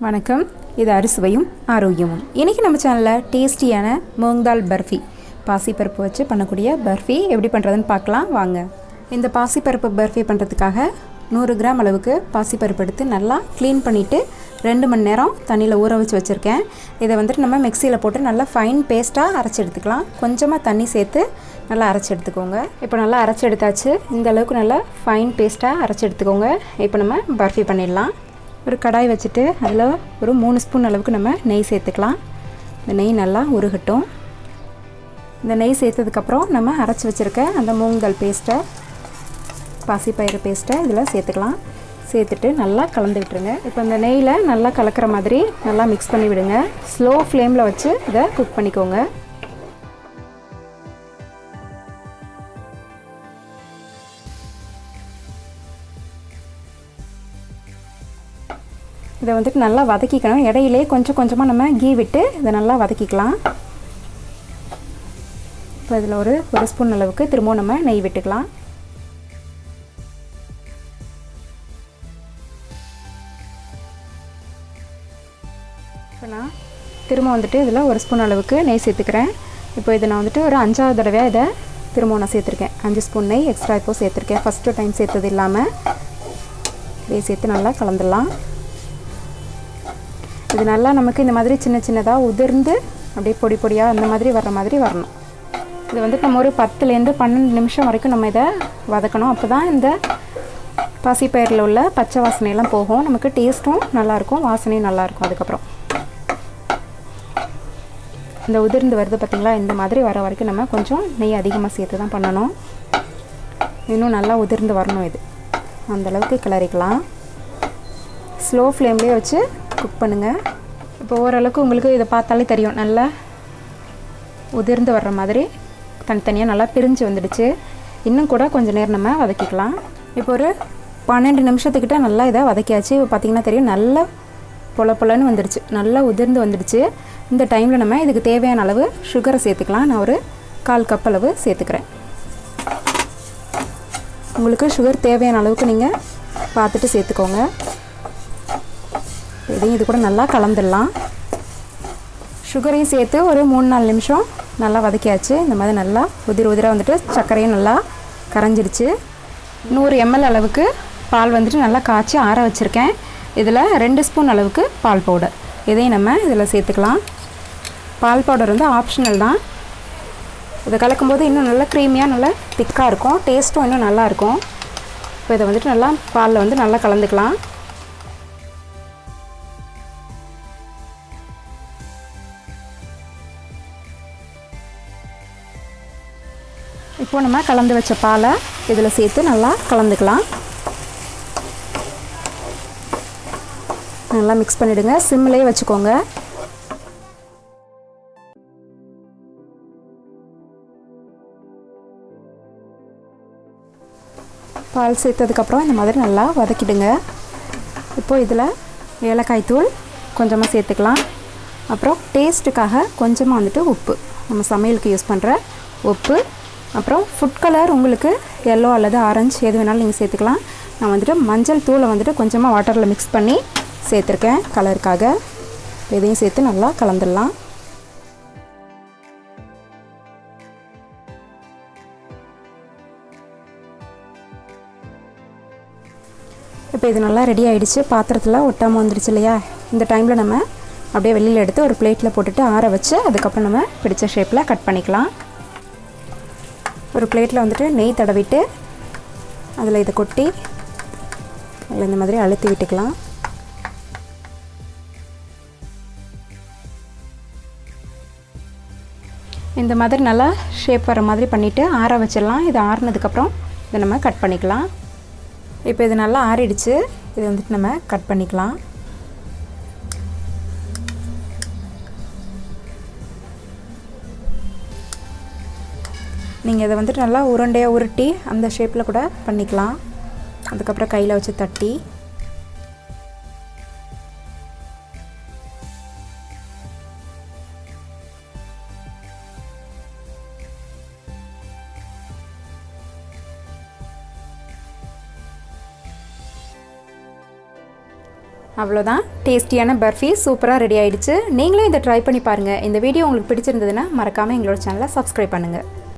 வணக்கம், இது அறுசுவையும் ஆரோக்கியமும். இன்றைக்கி நம்ம சேனலில் டேஸ்டியான மூங் தால் பர்ஃபி, பாசிப்பருப்பு வச்சு பண்ணக்கூடிய பர்ஃபி எப்படி பண்ணுறதுன்னு பார்க்கலாம் வாங்க. இந்த பாசிப்பருப்பு பர்ஃபி பண்ணுறதுக்காக 100 கிராம் அளவுக்கு பாசிப்பருப்பு எடுத்து நல்லா க்ளீன் பண்ணிவிட்டு 2 மணி நேரம் தண்ணியில் ஊற வச்சு வச்சுருக்கேன். இதை வந்துட்டு நம்ம மிக்சியில் போட்டு நல்லா ஃபைன் பேஸ்ட்டாக அரைச்சி எடுத்துக்கலாம். கொஞ்சமாக தண்ணி சேர்த்து நல்லா அரைச்சி எடுத்துக்கோங்க. இப்போ நல்லா அரைச்சி எடுத்தாச்சு. இந்த அளவுக்கு நல்லா ஃபைன் பேஸ்ட்டாக அரைச்சி எடுத்துக்கோங்க. இப்போ நம்ம பர்ஃபி பண்ணிடலாம். ஒரு கடாய் வச்சுட்டு அதில் ஒரு 3 ஸ்பூன் அளவுக்கு நம்ம நெய் சேர்த்துக்கலாம். இந்த நெய் நல்லா உருகட்டும். இந்த நெய் சேர்த்ததுக்கப்புறம் நம்ம அரைச்சி வச்சுருக்க அந்த மூங் தால் பேஸ்ட்டை, பாசிப்பயிறு பேஸ்ட்டை இதில் சேர்த்துக்கலாம். சேர்த்துட்டு நல்லா கலந்து விட்டுருங்க. இப்போ இந்த நெய்யில் நல்லா கலக்கிற மாதிரி நல்லா மிக்ஸ் பண்ணி விடுங்க. ஸ்லோ ஃப்ளேமில் வச்சு இதை குக் பண்ணிக்கோங்க. இதை வந்துட்டு நல்லா வதக்கிக்கணும். இடையிலே கொஞ்சம் கொஞ்சமாக நம்ம கீ விட்டு இதை நல்லா வதக்கிக்கலாம். இப்போ இதில் ஒரு ஸ்பூன் அளவுக்கு திரும்பவும் நம்ம நெய் விட்டுக்கலாம். இப்போ நான் திரும்ப வந்துட்டு இதில் 1 ஸ்பூன் அளவுக்கு நெய் சேர்த்துக்கிறேன். இப்போ இதை நான் வந்துட்டு ஒரு 5ஆவது தடவையாக இதை திரும்ப நான் சேர்த்துருக்கேன். 5 ஸ்பூன் நெய் எக்ஸ்ட்ரா இப்போ சேர்த்துருக்கேன். ஃபஸ்ட்டு டைம் சேர்த்தது இல்லாமல் இதை சேர்த்து நல்லா கலந்துடலாம். இது நல்லா நமக்கு இந்த மாதிரி சின்ன சின்னதாக உதிர்ந்து அப்படியே பொடி பொடியாக அந்த மாதிரி வர்ற மாதிரி வரணும். இது வந்துட்டு நம்ம ஒரு 10லேருந்து 12 நிமிஷம் வரைக்கும் நம்ம இதை வதக்கணும். அப்போ தான் இந்த பாசிப்பயிரில் உள்ள பச்சை வாசனையெல்லாம் போகும். நமக்கு டேஸ்ட்டும் நல்லாயிருக்கும், வாசனையும் நல்லாயிருக்கும். அதுக்கப்புறம் இந்த உதிர்ந்து வருது பார்த்திங்களா, இந்த மாதிரி வர வரைக்கும் நம்ம கொஞ்சம் நெய் அதிகமாக சேர்த்து தான் பண்ணணும். இன்னும் நல்லா உதிர்ந்து வரணும். இது அந்தளவுக்கு கிளறிக்கலாம். ஸ்லோ ஃப்ளேம்லேயே வச்சு குக் பண்ணுங்கள். இப்போ ஓரளவுக்கு உங்களுக்கு இதை பார்த்தாலே தெரியும், நல்லா உதிர்ந்து வர்ற மாதிரி தனித்தனியாக நல்லா பிரிஞ்சு வந்துடுச்சு. இன்னும் கூட கொஞ்சம் நேரம் நம்ம வதக்கிக்கலாம். இப்போ ஒரு 12 நிமிஷத்துக்கிட்ட நல்லா இதை வதக்கியாச்சு. இப்போ பார்த்திங்கன்னா தெரியும், நல்லா பொலன்னு வந்துடுச்சு, நல்லா உதிர்ந்து வந்துடுச்சு. இந்த டைமில் நம்ம இதுக்கு தேவையான அளவு சுகரை சேர்த்துக்கலாம். நான் ஒரு 1/4 கப் அளவு சேர்த்துக்கிறேன். உங்களுக்கு சுகர் தேவையான அளவுக்கு நீங்கள் பார்த்துட்டு சேர்த்துக்கோங்க. இதையும் இது கூட நல்லா கலந்துடலாம். சுகரையும் சேர்த்து ஒரு 3-4 நிமிஷம் நல்லா வதக்கியாச்சு. இந்த மாதிரி நல்லா உதிராக வந்துட்டு சர்க்கரையும் நல்லா கரைஞ்சிடுச்சு. 100 ml அளவுக்கு பால் வந்துட்டு நல்லா காய்ச்சி ஆற வச்சுருக்கேன். இதில் 2 ஸ்பூன் அளவுக்கு பால் பவுடர், இதையும் நம்ம இதில் சேர்த்துக்கலாம். பால் பவுடர் வந்து ஆப்ஷனல் தான். இதை கலக்கும்போது இன்னும் நல்லா க்ரீமியாக நல்லா திக்காக இருக்கும், டேஸ்ட்டும் இன்னும் நல்லாயிருக்கும். இப்போ இதை வந்துட்டு நல்லா பாலில் வந்து நல்லா கலந்துக்கலாம். இப்போ நம்ம கலந்து வச்ச பாலை இதில் சேர்த்து நல்லா கலந்துக்கலாம். நல்லா மிக்ஸ் பண்ணிவிடுங்க. சிம்லேயே வச்சுக்கோங்க. பால் சேர்த்ததுக்கப்புறம் இந்த மாதிரி நல்லா வதக்கிடுங்க. இப்போது இதில் ஏலக்காய் தூள் கொஞ்சமாக சேர்த்துக்கலாம். அப்புறம் டேஸ்ட்டுக்காக கொஞ்சமாக வந்துட்டு உப்பு, நம்ம சமையலுக்கு யூஸ் பண்ணுற உப்பு. அப்புறம் ஃபுட் கலர் உங்களுக்கு எல்லோ அல்லது ஆரஞ்சு எது வேணாலும் நீங்கள் சேர்த்துக்கலாம். நான் வந்துட்டு மஞ்சள் தூளை வந்துட்டு கொஞ்சமாக வாட்டரில் மிக்ஸ் பண்ணி சேர்த்துருக்கேன் கலருக்காக. இதையும் சேர்த்து நல்லா கலந்துடலாம். இப்போ இது நல்லா ரெடி ஆகிடுச்சு. பாத்திரத்தில் ஒட்டாமல் வந்துடுச்சு இல்லையா. இந்த டைமில் நம்ம அப்படியே வெளியில் எடுத்து ஒரு பிளேட்டில் போட்டுட்டு ஆற வச்சு அதுக்கப்புறம் நம்ம பிடிச்ச ஷேப்பில் கட் பண்ணிக்கலாம். ஒரு பிளேட்டில் வந்துட்டு நெய் தடவிட்டு அதில் இதை கொட்டி அதில் இந்த மாதிரி அழுத்தி விட்டுக்கலாம். இந்த மாதிரி நல்லா ஷேப் வர மாதிரி பண்ணிவிட்டு ஆற வச்சிடலாம். இது ஆறினதுக்கப்புறம் இதை நம்ம கட் பண்ணிக்கலாம். இப்போ இது நல்லா ஆறிடுச்சு. இதை வந்துட்டு நம்ம கட் பண்ணிக்கலாம். நீங்கள் இதை வந்துட்டு நல்லா உருண்டையாக உருட்டி அந்த ஷேப்பில் கூட பண்ணிக்கலாம். அதுக்கப்புறம் கையில் வச்சு தட்டி அவ்வளோதான், டேஸ்டியான பர்ஃபி சூப்பராக ரெடி ஆகிடுச்சு. நீங்களும் இதை ட்ரை பண்ணி பாருங்கள். இந்த வீடியோ உங்களுக்கு பிடிச்சிருந்ததுன்னா மறக்காமல் எங்களோட சேனலை சப்ஸ்கிரைப் பண்ணுங்கள்.